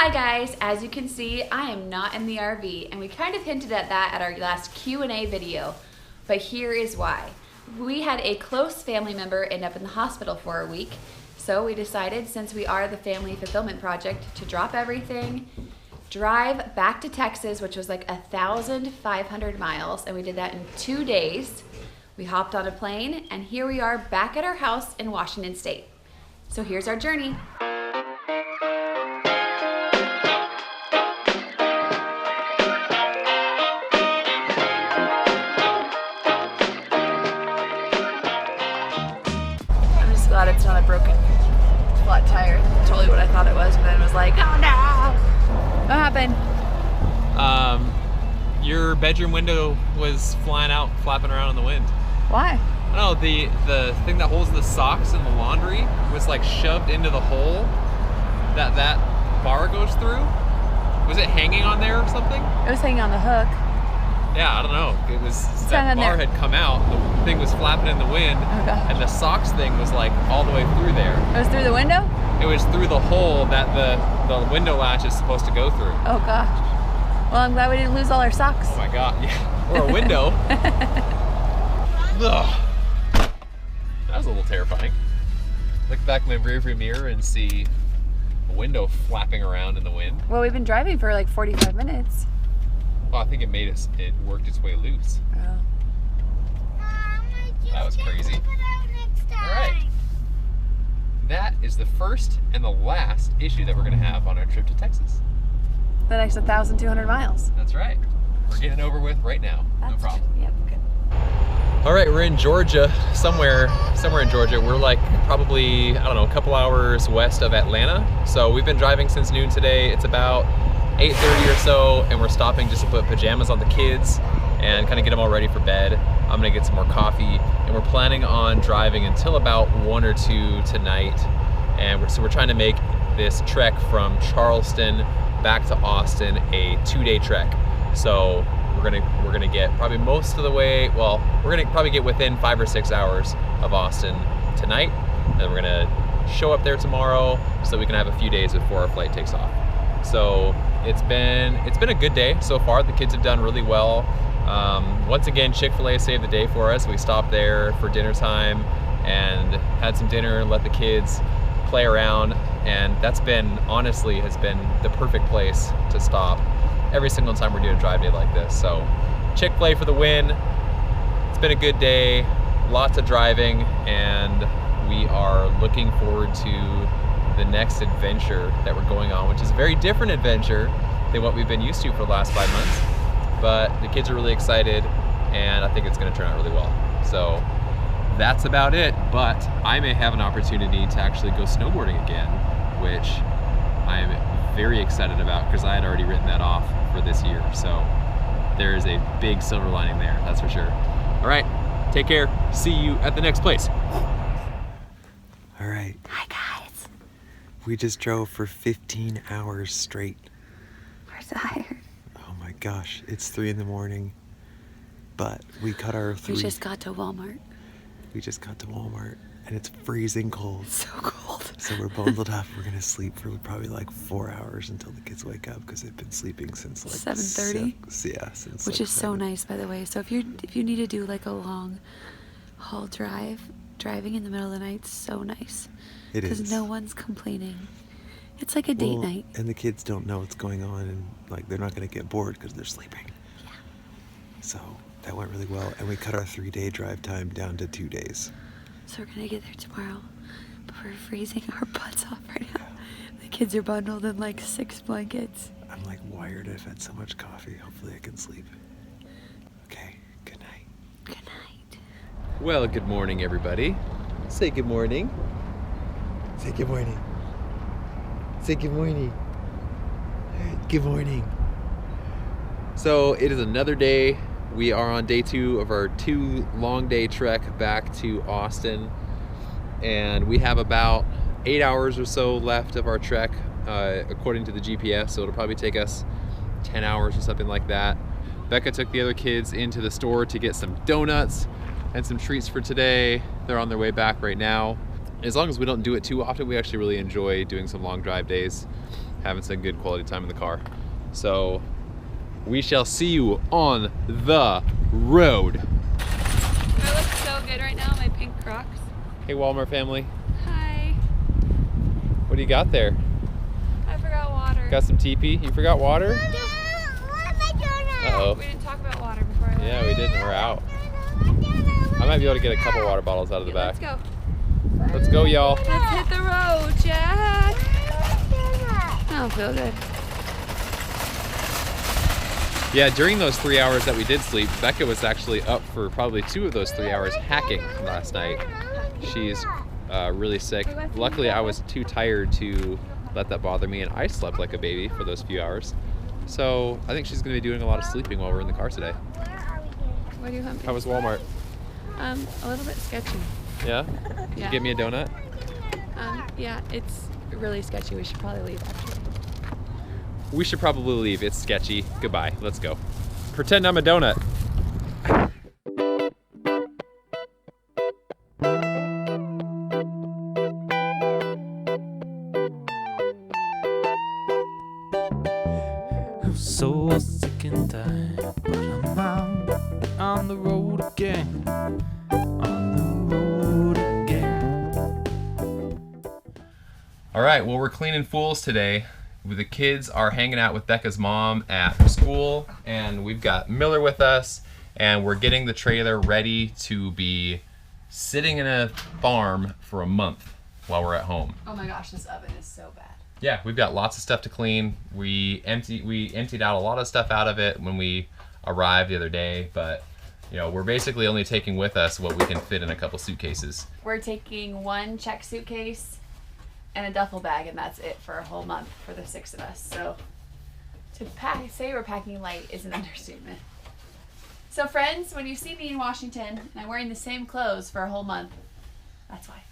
Hi guys, as you can see, I am not in the RV, and we kind of hinted at that at our last Q&A video, but here is why. We had a close family member end up in the hospital for a week, so we decided, since we are the Family Fulfillment Project, to drop everything, drive back to Texas, which was like 1,500 miles, and we did that in 2 days. We hopped on a plane, and here we are back at our house in Washington State. So here's our journey. I'm just glad it's not a broken flat tire. That's totally what I thought it was, but then it was like, oh no! What happened? Your bedroom window was flying out, flapping around in the wind. Why? I don't know, the thing that holds the socks in the laundry was like shoved into the hole that bar goes through. Was it hanging on there or something? It was hanging on the hook. Yeah, I don't know. It was, hanging that bar there. had come out, the thing was flapping in the wind, Oh gosh. and the socks thing was like all the way through there. It was through the window? It was through the hole that the window latch is supposed to go through. Oh gosh. Well, I'm glad we didn't lose all our socks. Oh my god, yeah. Or a window. Ugh. That was a little terrifying. Look back in my rearview mirror and see a window flapping around in the wind. Well, we've been driving for like 45 minutes. Well, I think it worked its way loose. Oh. That was crazy. All right. That is the first and the last issue that we're going to have on our trip to Texas. The next 1,200 miles. That's right. We're getting it over with right now. No problem. Yep, good. All right, we're in Georgia, somewhere in Georgia. We're like probably, I don't know, a couple hours west of Atlanta. So we've been driving since noon today. It's about 8:30 or so, and we're stopping just to put pajamas on the kids and kind of get them all ready for bed. I'm gonna get some more coffee, and we're planning on driving until about 1 or 2 tonight. And so we're trying to make this trek from Charleston back to Austin a 2-day trek. So we're gonna get probably most of the way. Well, we're gonna probably get within 5 or 6 hours of Austin tonight, and then we're gonna show up there tomorrow so we can have a few days before our flight takes off. So it's been a good day so far. The kids have done really well. Once again, Chick-fil-A saved the day for us. We stopped there for dinner time and had some dinner and let the kids play around, and that's been, honestly, has been the perfect place to stop every single time we're doing a drive day like this. So Chick-fil-A for the win. It's been a good day, lots of driving, and we are looking forward to the next adventure that we're going on, which is a very different adventure than what we've been used to for the last 5 months. But the kids are really excited, and I think it's gonna turn out really well. So that's about it, but I may have an opportunity to actually go snowboarding again, which I'm very excited about because I had already written that off for this year. So there is a big silver lining there, that's for sure. All right, take care. See you at the next place. All right. Hi guys. We just drove for 15 hours straight. We're tired. Oh my gosh, it's 3 in the morning. But we cut our We just got to Walmart. And it's freezing cold. So cold. So we're bundled up. We're gonna sleep for probably like 4 hours until the kids wake up because they've been sleeping since like 7:30? Yeah, since Which like is so 7. nice, by the way. So if you need to do like a long haul driving in the middle of the night's so nice. It is. Because no one's complaining. It's like a date Well, night. and the kids don't know what's going on, and like they're not gonna get bored because they're sleeping. Yeah. So that went really well, and we cut our 3-day drive time down to 2 days. So we're gonna get there tomorrow, but we're freezing our butts off right now. The kids are bundled in like 6 blankets. I'm like wired. I've had so much coffee. Hopefully I can sleep. Okay, good night. Good night. Well, good morning, everybody. Say good morning. Say good morning. Say good morning. Good morning. So it is another day. We are on day 2 of our 2 long day trek back to Austin, and we have about 8 hours or so left of our trek according to the GPS, so it'll probably take us 10 hours or something like that. Becca took the other kids into the store to get some donuts and some treats for today. They're on their way back right now. As long as we don't do it too often, we actually really enjoy doing some long drive days. having some good quality time in the car. So we shall see you on the road. I look so good right now in my pink Crocs. Hey Walmart family, Hi. what do you got there? I forgot water. Got some TP? You forgot water? What am I doing? Uh-oh. We didn't talk about water before I left. Yeah, we didn't. We're out. I might be able to get a couple water bottles out of the back. Let's go. Let's go, y'all. Let's hit the road, Jack. I don't feel good. Yeah, during those 3 hours that we did sleep, Becca was actually up for probably 2 of those 3 hours hacking last night. She's really sick. Luckily, I was too tired to let that bother me, and I slept like a baby for those few hours. So I think she's going to be doing a lot of sleeping while we're in the car today. What do you want? How was Walmart? A little bit sketchy. Yeah? Did you get me a donut? Yeah, it's really sketchy. We should probably leave actually. We should probably leave. It's sketchy. Goodbye. Let's go. Pretend I'm a donut. I'm so sick and tired, but I'm out on the road again. On the road again. All right, well, we're cleaning fools today. The kids are hanging out with Becca's mom at school, and we've got Miller with us, and we're getting the trailer ready to be sitting in a farm for a month while we're at home. Oh my gosh, this oven is so bad. Yeah, we've got lots of stuff to clean. We emptied out a lot of stuff out of it when we arrived the other day, but you know, we're basically only taking with us what we can fit in a couple suitcases. We're taking one check suitcase and a duffel bag, and that's it for a whole month for the 6 of us. So to say we're packing light is an understatement. So friends, when you see me in Washington and I'm wearing the same clothes for a whole month, that's why.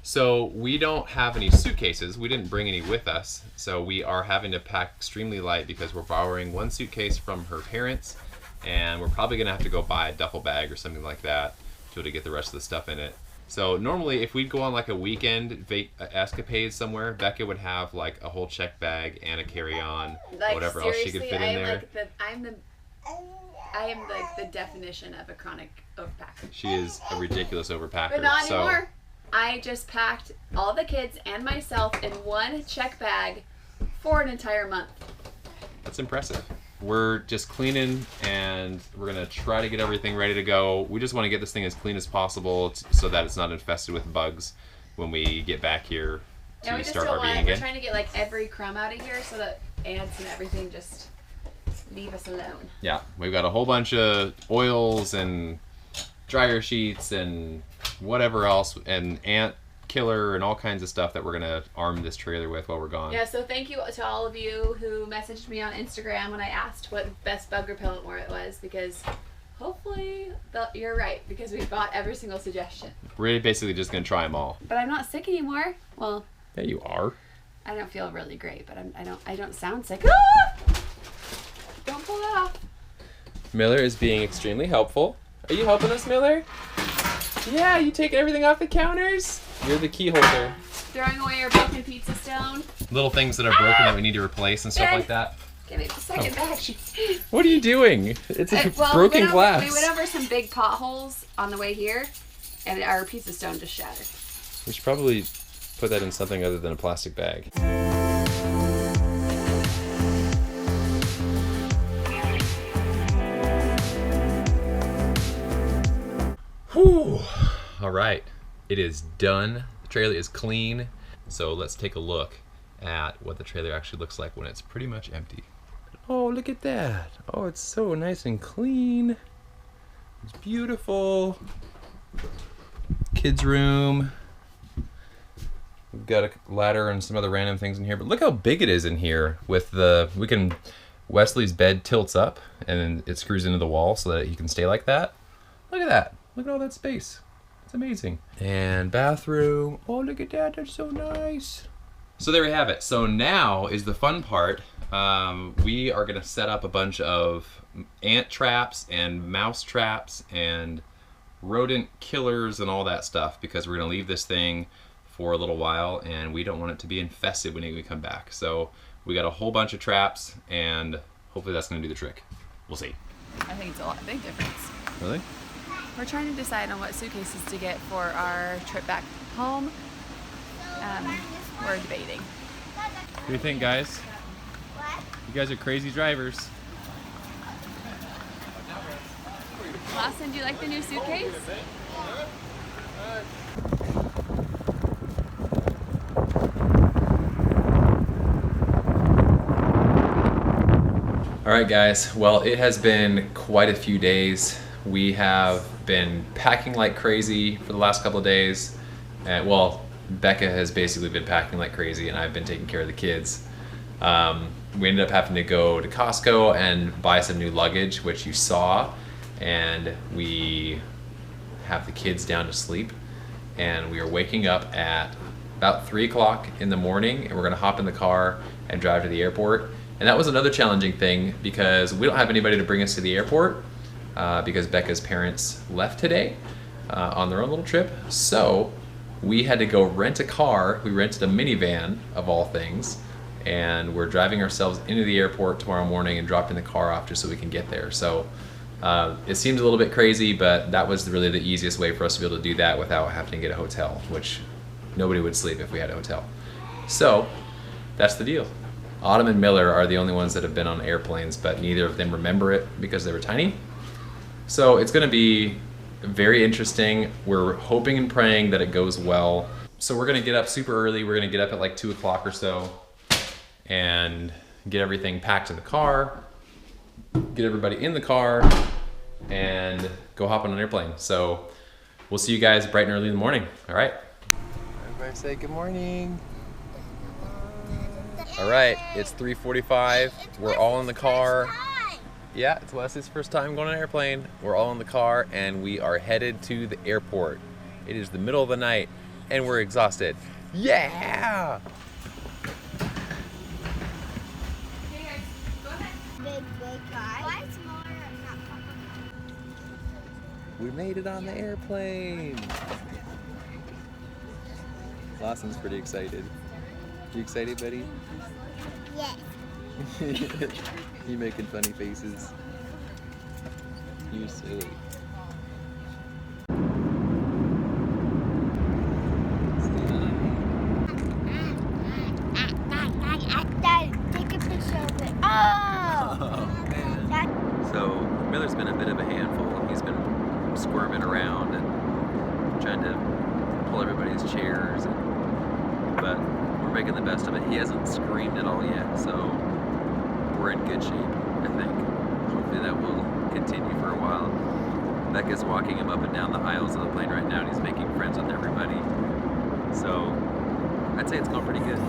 So we don't have any suitcases. We didn't bring any with us. So we are having to pack extremely light because we're borrowing one suitcase from her parents, and we're probably gonna have to go buy a duffel bag or something like that to get the rest of the stuff in it. So normally if we'd go on like a weekend escapade somewhere, Becca would have like a whole check bag and a carry-on, Like, whatever else she could fit in there. I am like the definition of a chronic overpacker. She is a ridiculous overpacker. But not so anymore. I just packed all the kids and myself in one check bag for an entire month. that's impressive. We're just cleaning, and we're gonna try to get everything ready to go. We just want to get this thing as clean as possible so that it's not infested with bugs when we get back here to Yeah, we just start don't RVing want. We're again. trying to get like every crumb out of here so that ants and everything just leave us alone. Yeah, we've got a whole bunch of oils and dryer sheets and whatever else, and ant killer and all kinds of stuff that we're gonna arm this trailer with while we're gone. Yeah, so thank you to all of you who messaged me on Instagram when I asked what best bug repellent it was, because hopefully you're right, because we bought every single suggestion. We're basically just gonna try them all. But I'm not sick anymore. Well, Yeah, you are. I don't feel really great, but I don't sound sick. Ah! Don't pull that off. Miller is being extremely helpful. Are you helping us, Miller? Yeah, you taking everything off the counters? You're the key holder. Throwing away our broken pizza stone. Little things that are broken that we need to replace and stuff Ben. like that. Give me the second bag. What are you doing? It's a Well, broken glass. We went over some big potholes on the way here, and our pizza stone just shattered. We should probably put that in something other than a plastic bag. Whew. All right, it is done. The trailer is clean. So let's take a look at what the trailer actually looks like when it's pretty much empty. Oh, look at that. Oh, it's so nice and clean. It's beautiful. Kids' room. We've got a ladder and some other random things in here, but look how big it is in here with Wesley's bed tilts up and it screws into the wall so that he can stay like that. Look at that. Look at all that space. It's amazing. And bathroom. Oh, look at that. That's so nice. So there we have it. So now is the fun part. We are going to set up a bunch of ant traps and mouse traps and rodent killers and all that stuff, because we're going to leave this thing for a little while and we don't want it to be infested when we come back. So We got a whole bunch of traps, and hopefully that's gonna do the trick. We'll see. I think it's a big difference. Really? We're trying to decide on what suitcases to get for our trip back home. We're debating. What do you think, guys? You guys are crazy drivers. Lawson, do you like the new suitcase? All right, guys. Well, it has been quite a few days. We have been packing like crazy for the last couple of days. And well, Becca has basically been packing like crazy, and I've been taking care of the kids. We ended up having to go to Costco and buy some new luggage, which you saw, and we have the kids down to sleep, and we are waking up at about 3 o'clock in the morning, and we're gonna hop in the car and drive to the airport. And that was another challenging thing because we don't have anybody to bring us to the airport because Becca's parents left today on their own little trip. So we had to go rent a car. We rented a minivan of all things, and we're driving ourselves into the airport tomorrow morning and dropping the car off just so we can get there. So it seems a little bit crazy, but that was really the easiest way for us to be able to do that without having to get a hotel, which nobody would sleep if we had a hotel. So that's the deal. Autumn and Miller are the only ones that have been on airplanes, but neither of them remember it because they were tiny. So it's gonna be very interesting. We're hoping and praying that it goes well. So we're gonna get up super early. We're gonna get up at like 2 o'clock or so and get everything packed in the car, get everybody in the car, and go hop on an airplane. So we'll see you guys bright and early in the morning, all right? Everybody say good morning. All right, it's 3:45. We're all in the car. Yeah, it's Leslie's first time going on an airplane. We're all in the car and we are headed to the airport. It is the middle of the night and we're exhausted. Yeah! We made it on the airplane. Lawson's pretty excited. You excited, buddy? Yes. You making funny faces. You silly. Take a picture of it. Oh! Man. So Miller's been a bit of a handful. He's been squirming around and trying to pull everybody's chairs, but we're making the best of it. He hasn't screamed at all yet, so we're in good shape, I think. Hopefully that will continue for a while. Becca's walking him up and down the aisles of the plane right now, and he's making friends with everybody. So I'd say it's going pretty good.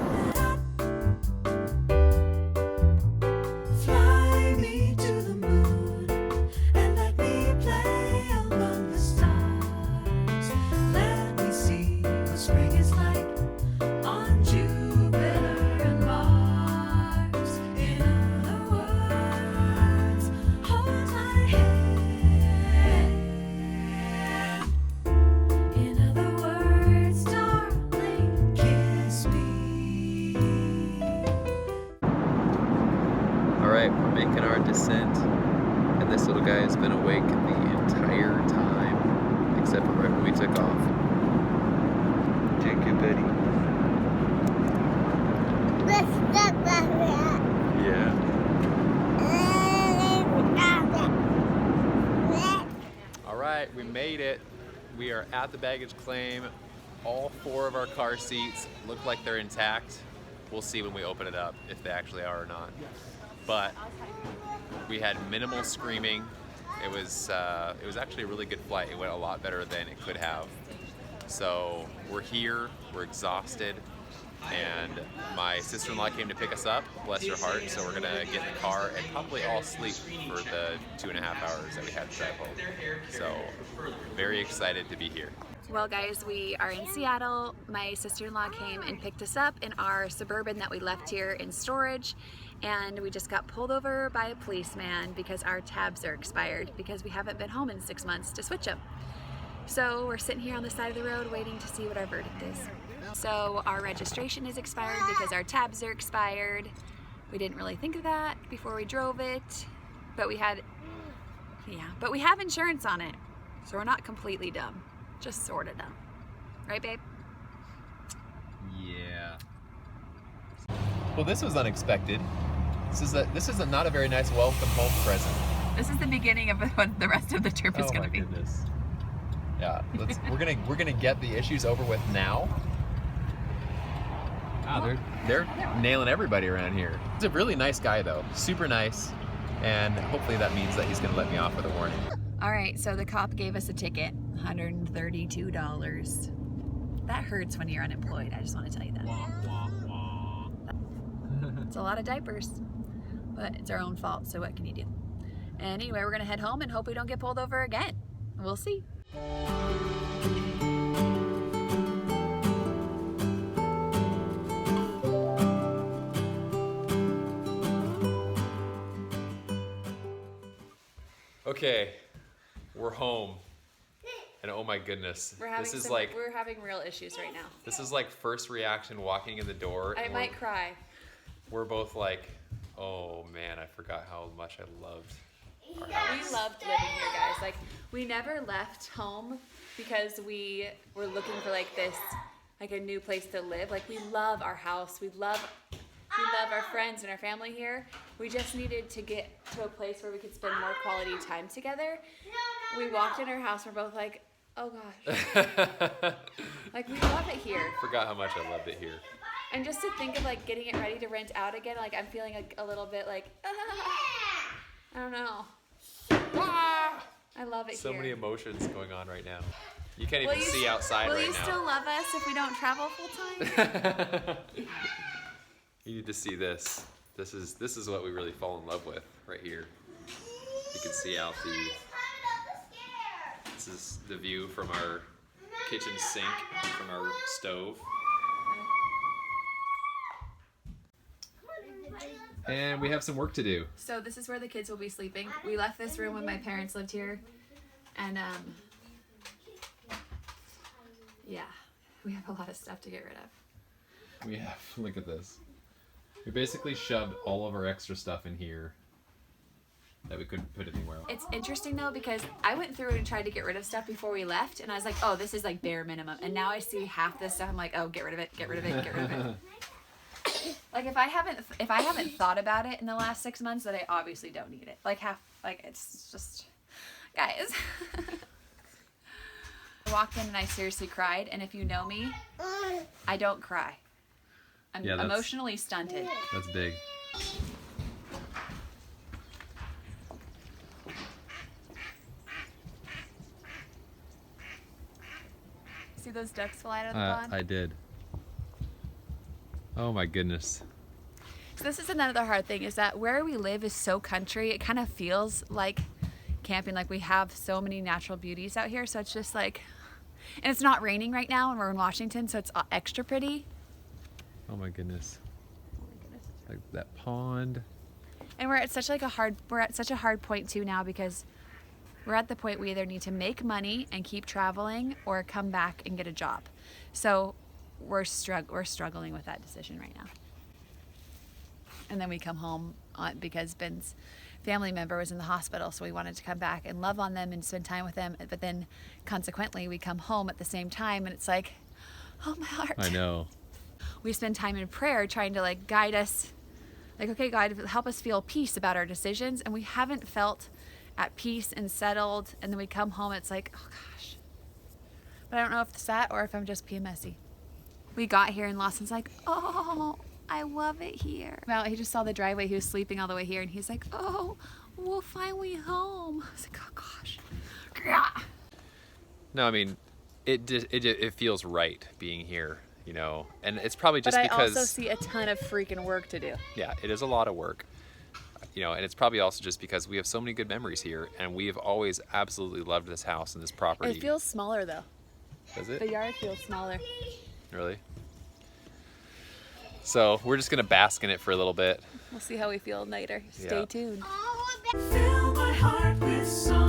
We're making our descent, and this little guy has been awake the entire time, except for right when we took off. Take your buddy. Yeah. All right, we made it. We are at the baggage claim. All 4 of our car seats look like they're intact. We'll see when we open it up if they actually are or not. But we had minimal screaming. It was actually a really good flight. It went a lot better than it could have. So we're here, we're exhausted, and my sister-in-law came to pick us up, bless her heart, so we're gonna get in the car and probably all sleep for the 2.5 hours that we had to drive home. So very excited to be here. Well guys, we are in Seattle. My sister-in-law came and picked us up in our Suburban that we left here in storage, and we just got pulled over by a policeman because our tabs are expired because we haven't been home in 6 months to switch them. So we're sitting here on the side of the road waiting to see what our verdict is. So our registration is expired because our tabs are expired. We didn't really think of that before we drove it, but we have insurance on it, so we're not completely dumb, just sort of dumb. Right, babe? Yeah. Well, this was unexpected. This is not a very nice welcome home present. This is the beginning of what the rest of the trip is going to be. Oh my goodness. Yeah, we're gonna get the issues over with now. Wow, they're nailing everybody around here. He's a really nice guy though, super nice, and hopefully that means that he's gonna let me off with a warning. All right, so the cop gave us a ticket, $132. That hurts when you're unemployed. I just want to tell you that. It's a lot of diapers, but it's our own fault. So what can you do? Anyway, we're gonna head home and hope we don't get pulled over again. We'll see. Okay, we're home, and oh my goodness, we're having real issues right now. This is like first reaction walking in the door. I might cry. We're both like, oh man, I forgot how much I loved our We house. loved living here, guys. Like, we never left home because we were looking for like a new place to live. Like, we love our house. We love our friends and our family here. We just needed to get to a place where we could spend more quality time together. We walked in our house, we're both like, oh gosh. Like, we love it here. Forgot how much I loved it here. And just to think of like getting it ready to rent out again, like I'm feeling a little bit like, I don't know. I love it So here. many emotions going on right now. You can't even see outside right now. Will you still love us if we don't travel full time? You need to see this. This is what we really fall in love with right here. You can see out this is the view from our kitchen sink, from our stove. And we have some work to do. So this is where the kids will be sleeping. We left this room when my parents lived here, and yeah, we have a lot of stuff to get rid of. We have, look at this. We basically shoved all of our extra stuff in here that we couldn't put anywhere else. It's interesting though, because I went through and tried to get rid of stuff before we left, and I was like, oh, this is like bare minimum. And now I see half this stuff, I'm like, oh, get rid of it, get rid of it, get rid of it. Like, if I haven't thought about it in the last 6 months, then I obviously don't need it. Like, it's just, guys. I walked in and I seriously cried, and if you know me, I don't cry. I'm emotionally stunted. That's big. See those ducks fly out of the pond? I did. Oh my goodness. So this is another hard thing, is that where we live is so country. It kind of feels like camping. Like, we have so many natural beauties out here. So it's just like, and it's not raining right now, and we're in Washington, so it's extra pretty. Oh my goodness. Like that pond. And we're at such a hard point too now, because we're at the point we either need to make money and keep traveling or come back and get a job. So we're struggling with that decision right now. And then we come home because Ben's family member was in the hospital, so we wanted to come back and love on them and spend time with them. But then consequently we come home at the same time, and it's like, oh, my heart. I know. We spend time in prayer trying to like guide us, like, okay, God, help us feel peace about our decisions. And we haven't felt at peace and settled. And then we come home, it's like, oh gosh. But I don't know if it's that or if I'm just PMSy. We got here and Lawson's like, oh, I love it here. Well, he just saw the driveway. He was sleeping all the way here, and he's like, oh, we're finally home. I was like, oh gosh. No, I mean, it feels right being here, you know, and it's probably just but because. I also see a ton of freaking work to do. Yeah, it is a lot of work, you know, and it's probably also just because we have so many good memories here, and we have always absolutely loved this house and this property. It feels smaller though. Does it? The yard feels smaller. Really? So we're just gonna bask in it for a little bit. We'll see how we feel later. Stay tuned. Fill my heart with song.